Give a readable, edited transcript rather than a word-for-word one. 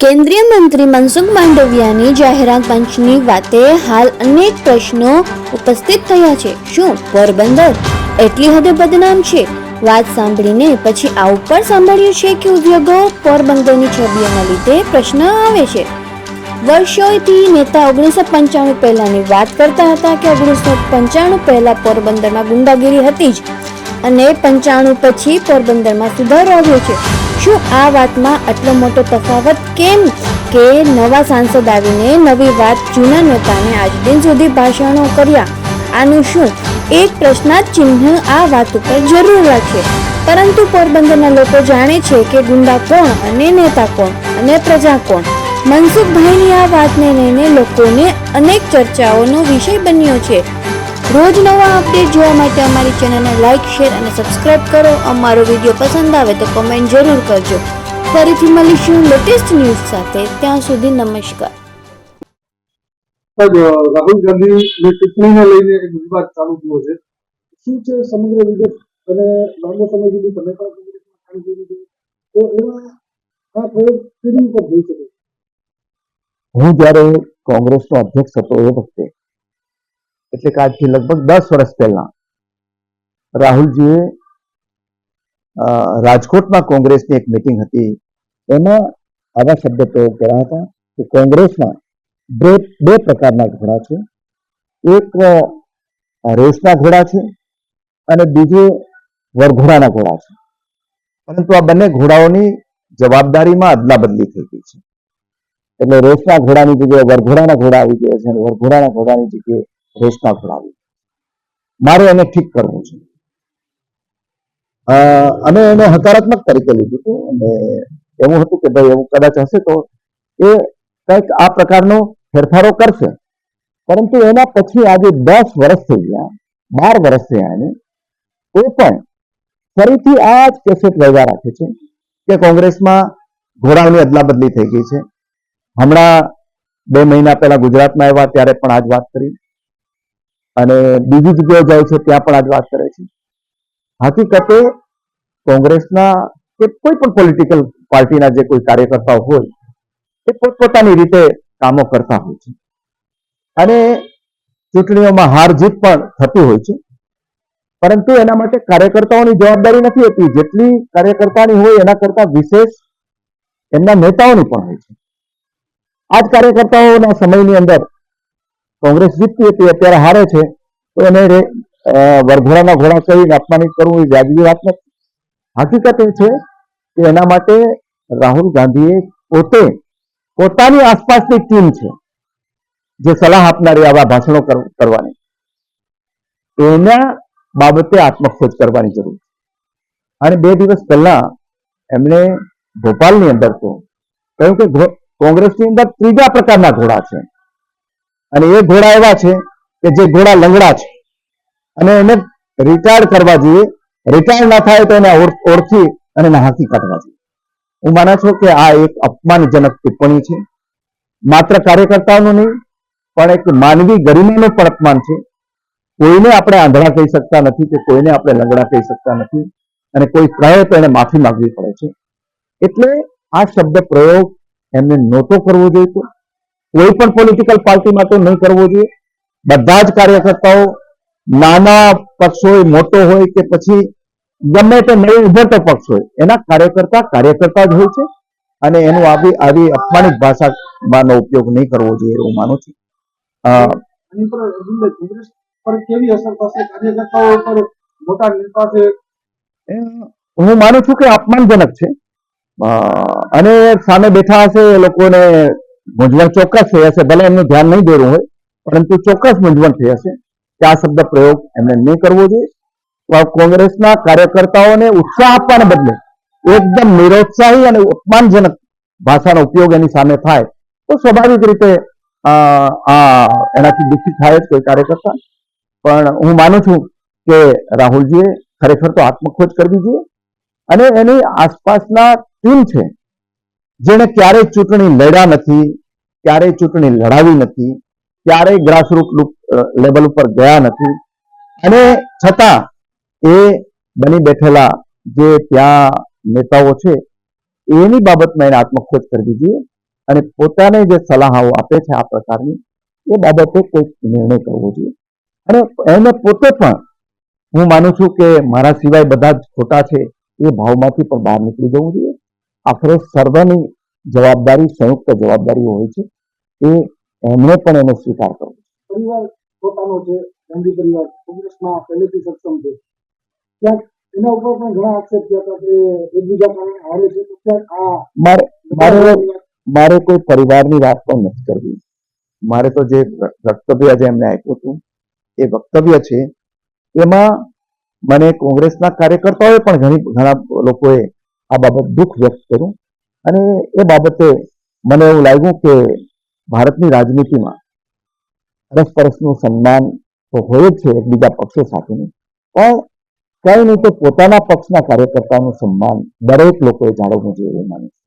કેન્દ્રીય મંત્રી મનસુખ માંડવિયાની જાહેરાત મંચની વાતે હાલ અનેક પ્રશ્નો ઉપસ્થિત થયા છે. શું પોરબંદર એટલી હદે બદનામ છે? વાત સાંભળીને પછી આ ઉપર સાંભળ્યું છે કે ઉદ્યોગો પોરબંદરની છબીઓના લીધે પ્રશ્ન આવે છે. વર્ષોથી નેતા 1995 પહેલાની વાત કરતા હતા કે 1995 પહેલા પોરબંદરમાં ગુંડાગીરી હતી જ અને 95 પછી પોરબંદરમાં સુધારો આવ્યો છે. શું આ વાતમાં આટલો મોટો તફાવત કેમ કે નવા સાંસદ આવીને નવી વાત જૂના નેતાને આજ દિન સુધી ભાષણો કર્યા? આનું શું? એક પ્રશ્નાર્થ ચિહ્ન આ વાત ઉપર જરૂર રાખે. પરંતુ પોરબંદરના લોકો જાણે છે કે ગુંડા કોણ અને નેતા કોણ અને પ્રજા કોણ. મનસુખભાઈની આ વાતને લઈને લોકોને અનેક ચર્ચાઓનો વિષય બન્યો છે. રોજ નવા અપડેટ જોવા માટે અમારી ચેનલને લાઈક, શેર અને સબસ્ક્રાઇબ કરો. અમારો વિડીયો પસંદ આવે તો કમેન્ટ જરૂર કરજો. ફરીથી મળીશું લેટેસ્ટ ન્યૂઝ સાથે. ત્યાં સુધી નમસ્કાર. રાહુલ ગાંધીની ટિપ્પણીને લઈને એક વિવાદ ચાલુ થયો છે. શું છે સમગ્ર વિગત? અને લાંબો સમય સુધી તમે પણ કોંગ્રેસમાં કામ કર્યું છે, તો એમાં આ પ્રયોગ કેવી રીતે થઈ શકે? હું જ્યારે કોંગ્રેસનો અધ્યક્ષ હતો એ વખતે, એટલે કે આજથી લગભગ 10 વર્ષ પહેલા રાહુલજીએ રાજકોટમાં કોંગ્રેસની એક મિટિંગ હતી. એમાં આવા શબ્દ પ્રયોગ કર્યા હતા કે કોંગ્રેસમાં બે પ્રકારના ઘોડા છે. એક રેસના ઘોડા છે અને બીજું વરઘોડાના ઘોડા છે. પરંતુ આ બંને ઘોડાઓની જવાબદારીમાં અદલા બદલી થઈ ગઈ છે. એટલે રેસના ઘોડાની જગ્યાએ વરઘોડાના ઘોડા આવી ગયા છે અને વરઘોડાના ઘોડાની જગ્યાએ રેસના ઘોડા આવી. મારે એને ઠીક કરવું છે. અમે એને હકારાત્મક તરીકે લીધું હતું અને એવું હતું કે ભાઈ એવું કદાચ હશે તો એ કંઈક આ પ્રકારનો ફેરફારો કરશે. પરંતુ એના પછી આજે 10 વર્ષ થઈ ગયા, 12 વર્ષ થયા એને, તો પણ ફરીથી આ જ કેસેટ વહેવા રાખે છે કે કોંગ્રેસમાં ઘોડાઓની અદલા બદલી થઈ ગઈ છે. હમણાં 2 મહિના પહેલા ગુજરાતમાં આવ્યા ત્યારે પણ આ જ વાત કરી અને બીજી જગ્યાએ જાય છે ત્યાં પણ આ જ વાત કરે છે. હકીકતે કોંગ્રેસના કે કોઈ પણ પોલિટિકલ પાર્ટીના જે કોઈ કાર્યકર્તાઓ હોય એ પોતપોતાની રીતે કામો કરતા હોય છે અને ચૂંટણીઓમાં હાર જીત પણ થતી હોય છે. પરંતુ એના માટે કાર્યકર્તાઓની જવાબદારી નથી હોતી. જેટલી કાર્યકર્તાની હોય એના કરતા વિશેષ એમના નેતાઓની પણ હોય છે. આ જ કાર્યકર્તાઓના સમયની અંદર કોંગ્રેસ જીતતી હતી, અત્યારે હારે છે તો એને વરઘોડાના ઘોડા કહીને અપમાનિત કરવું એ વ્યાજબી વાત નથી. હકીકત એ છે કે એના માટે રાહુલ ગાંધીએ પોતે પોતાની આસપાસની ટીમ છે જે સલાહ આપનારી આવા ભાષણો કરવાની, એના બાબતે આત્મખોજ કરવાની જરૂર છે. અને 2 દિવસ પહેલા એમણે ભોપાલની અંદર તો કહ્યું કે કોંગ્રેસની અંદર 3જા પ્રકારના ઘોડા છે અને એ ઘોડા એવા છે કે જે ઘોડા લંગડા છે અને એને રિટાયર્ડ કરવા જોઈએ. રિટાયર ના થાય તો એને ઓળખી અને એને હાંકી કાઢવા જોઈએ. હું માનું છું કે આ એક અપમાનજનક ટિપ્પણી છે. માત્ર કાર્યકર્તાઓનું નહીં પણ એક માનવી ગરિમાનું પણ અપમાન છે. કોઈને આપણે આંધળા કહી શકતા નથી કે કોઈને આપણે લંગડા કહી શકતા નથી અને કોઈ કહે તો એને માફી માંગવી પડે છે. એટલે આ શબ્દ પ્રયોગ એમને નહોતો કરવો જોઈએ. કોઈ પણ પોલિટિકલ પાર્ટીમાં તો નહીં કરવો જોઈએ. બધા જ કાર્યકર્તાઓ, નાના પક્ષ હોય, મોટો હોય કે પછી ગમે તે નવો ઉભરતો પક્ષ હોય, એના કાર્યકર્તા જ હોય છે અને એનું આવી અપમાનિત ભાષાનો ઉપયોગ નહીં કરવો જોઈએ એવું માનું છું. કોંગ્રેસ પર કેવી અસર થશે? કાર્યકર્તાઓ પર, મોટા નેતા છે, હું માનું છું કે અપમાનજનક છે અને સામે બેઠા હશે એ લોકોને મૂંઝવણ ચોક્કસ થઈ હશે. ભલે એમનું ધ્યાન નહીં દોરવું હોય પરંતુ ચોક્કસ મૂંઝવણ થઈ હશે કે આ શબ્દ પ્રયોગ એમને નહીં કરવો જોઈએ. કોંગ્રેસના કાર્યકર્તાઓને ઉત્સાહ આપવાને બદલે એકદમ નિરુત્સાહી અને અપમાનજનક ભાષાનો ઉપયોગ એની સામે થાય તો સ્વાભાવિક રીતે એનાથી દુઃખી થાય જ કોઈ કાર્યકર્તા. પણ હું માનું છું કે રાહુલજીએ ખરેખર તો આત્મખોજ કરવી જોઈએ અને એની આસપાસના ટીમ છે જેને ક્યારેય ચૂંટણી લડ્યા નથી, ક્યારેય ચૂંટણી લડાવી નથી, ક્યારેય ગ્રાસરૂટ લેવલ ઉપર ગયા નથી અને છતાં એ બની બેઠેલા જે ત્યાં નેતાઓ છે એની બાબતમાં એને આત્મખોજ કરવી જોઈએ અને પોતાને જે સલાહો આપે છે આ પ્રકારની, એ બાબતે કોઈ નિર્ણય કરવો જોઈએ. અને એને પોતે પણ હું માનું છું કે મારા સિવાય બધા જ ખોટા છે એ ભાવમાંથી પણ બહાર નીકળી જવું જોઈએ. આખરે સર્વની જવાબદારી સંયુક્ત જવાબદારી હોય છે, એ એમણે પણ એનો સ્વીકાર કરવો. પરિવાર પોતાનો છે, ગાંધી પરિવાર કોંગ્રેસમાં પહેલેથી સક્ષમ છે, ક્યાંક એના ઉપર પણ ઘણા આક્ષેપ થયા હતા કે એકબીજા કારણે હારે છે, તો ક્યાંક આ મારે મારે મારે કોઈ પરિવારની વાત પણ નથી કરવી. મારે તો જે વક્તવ્ય જે એમને આપ્યું હતું એ વક્તવ્ય છે, એમાં મને કોંગ્રેસના કાર્યકર્તાઓએ પણ ઘણા લોકોએ આ બાબત દુઃખ વ્યક્ત કર્યું. અને એ બાબતે મને એવું લાગ્યું કે ભારતની રાજનીતિમાં પરસ્પરનું સન્માન તો હોય જ છે એકબીજા પક્ષો સાથેનું, પણ કઈ નહીં તો પોતાના પક્ષના કાર્યકર્તાનું સન્માન દરેક લોકોએ જાળવવું જોઈએ એવું માનું છું.